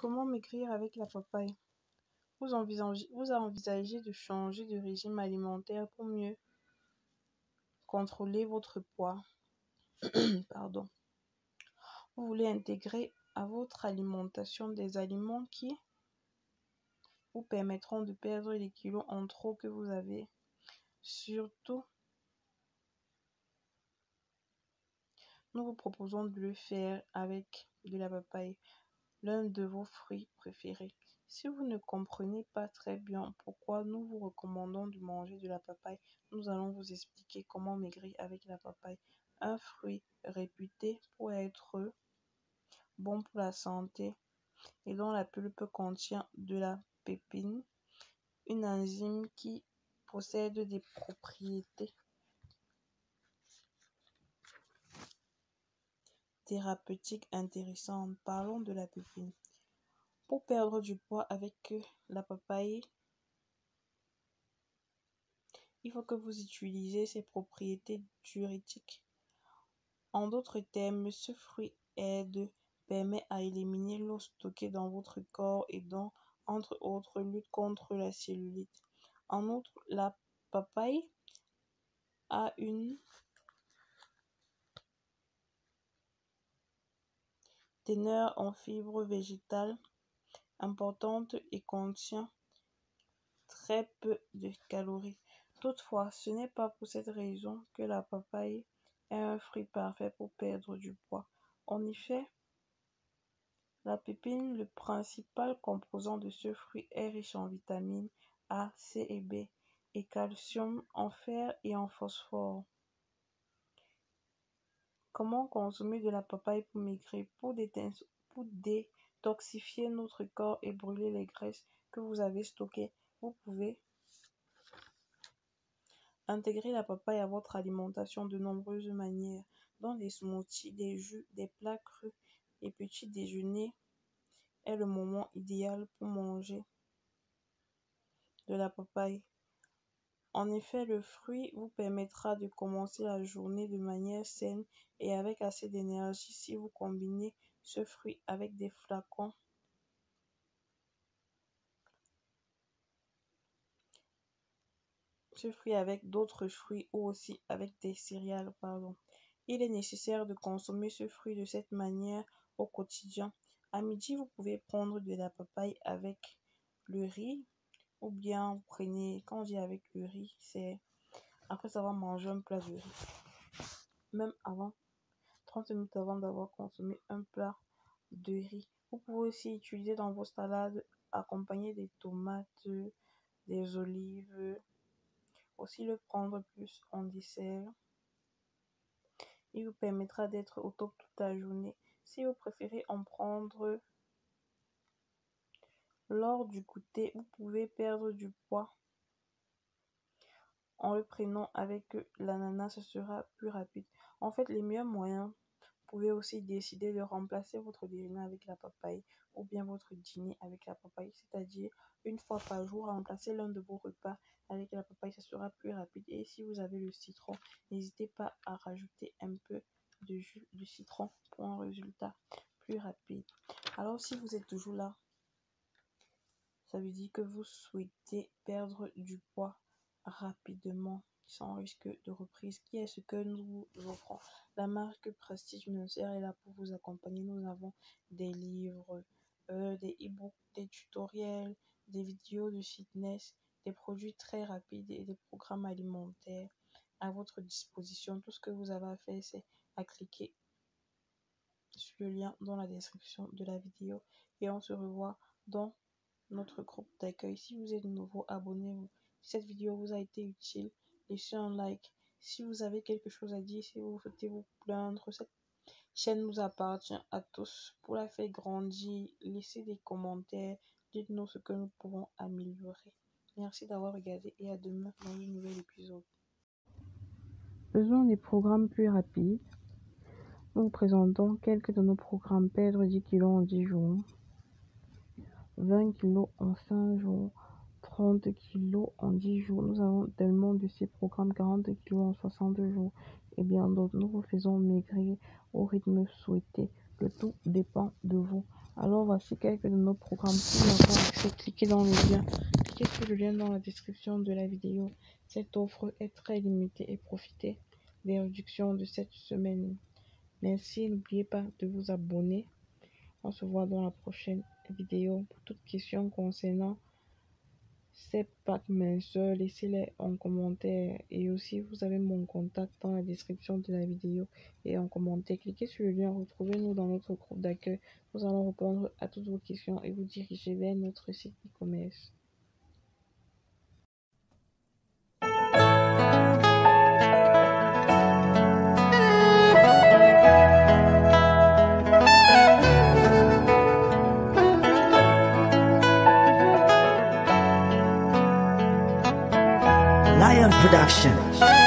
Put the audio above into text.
Comment maigrir avec la papaye? Vous envisagez de changer de régime alimentaire pour mieux contrôler votre poids. Pardon. Vous voulez intégrer à votre alimentation des aliments qui vous permettront de perdre les kilos en trop que vous avez. Surtout, nous vous proposons de le faire avec de la papaye, l'un de vos fruits préférés. Si vous ne comprenez pas très bien pourquoi nous vous recommandons de manger de la papaye, nous allons vous expliquer comment maigrir avec la papaye, un fruit réputé pour être bon pour la santé et dont la pulpe contient de la pépine, une enzyme qui possède des propriétés thérapeutiques intéressantes. Parlons de la pépine. Pour perdre du poids avec la papaye, il faut que vous utilisez ses propriétés diurétiques. En d'autres termes, ce fruit permet à éliminer l'eau stockée dans votre corps et donc, entre autres, lutte contre la cellulite. En outre, la papaye a une teneur en fibres végétales importante et contient très peu de calories. Toutefois, ce n'est pas pour cette raison que la papaye est un fruit parfait pour perdre du poids. En effet, la pépine, le principal composant de ce fruit, est riche en vitamines A, C et B, et calcium, en fer et en phosphore. Comment consommer de la papaye pour maigrir? Pour détoxifier notre corps et brûler les graisses que vous avez stockées, vous pouvez intégrer la papaye à votre alimentation de nombreuses manières, dans des smoothies, des jus, des plats crus. Les petits déjeuners est le moment idéal pour manger de la papaye. En effet, le fruit vous permettra de commencer la journée de manière saine et avec assez d'énergie si vous combinez ce fruit avec des flacons avec d'autres fruits ou aussi avec des céréales, pardon. Il est nécessaire de consommer ce fruit de cette manière au quotidien. À midi, vous pouvez prendre de la papaye avec le riz ou bien vous prenez, quand on dit avec le riz, c'est après avoir mangé un plat de riz. Même avant, 30 minutes avant d'avoir consommé un plat de riz. Vous pouvez aussi utiliser dans vos salades accompagner des tomates, des olives, aussi le prendre plus en dessert. Il vous permettra d'être au top toute la journée. Si vous préférez en prendre lors du goûter, vous pouvez perdre du poids en le prenant avec l'ananas, ce sera plus rapide. En fait, les meilleurs moyens, vous pouvez aussi décider de remplacer votre déjeuner avec la papaye ou bien votre dîner avec la papaye, c'est-à-dire une fois par jour, remplacer l'un de vos repas avec la papaye, ce sera plus rapide. Et si vous avez le citron, n'hésitez pas à rajouter un peu de jus de citron pour un résultat plus rapide. Alors, si vous êtes toujours là, ça veut dire que vous souhaitez perdre du poids rapidement, sans risque de reprise, qui est ce que nous vous offrons. La marque Prestige Mincère est là pour vous accompagner. Nous avons des livres, des e-books, des tutoriels, des vidéos de fitness, des produits très rapides et des programmes alimentaires à votre disposition. Tout ce que vous avez à faire, c'est à cliquer sur le lien dans la description de la vidéo et on se revoit dans notre groupe d'accueil. Si vous êtes nouveau, abonnez-vous. Si cette vidéo vous a été utile, laissez un like. Si vous avez quelque chose à dire, si vous souhaitez vous plaindre, cette chaîne nous appartient à tous. Pour la faire grandir, laissez des commentaires. Dites-nous ce que nous pouvons améliorer. Merci d'avoir regardé et à demain dans un nouvel épisode. Besoin des programmes plus rapides. Nous vous présentons quelques de nos programmes: perdre 10 kg en 10 jours, 20 kg en 5 jours, 30 kg en 10 jours. Nous avons tellement de ces programmes, 40 kg en 60 jours et bien d'autres. Nous vous faisons maigrir au rythme souhaité. Le tout dépend de vous. Alors voici quelques de nos programmes. Pour y avoir accès, cliquez sur le lien dans la description de la vidéo. Cette offre est très limitée et profitez des réductions de cette semaine. Merci, n'oubliez pas de vous abonner. On se voit dans la prochaine vidéo. Pour toute question concernant ces packs mensuels, laissez-les en commentaire. Et aussi, vous avez mon contact dans la description de la vidéo et en commentaire. Cliquez sur le lien, retrouvez-nous dans notre groupe d'accueil. Nous allons répondre à toutes vos questions et vous diriger vers notre site e-commerce. Lion Production.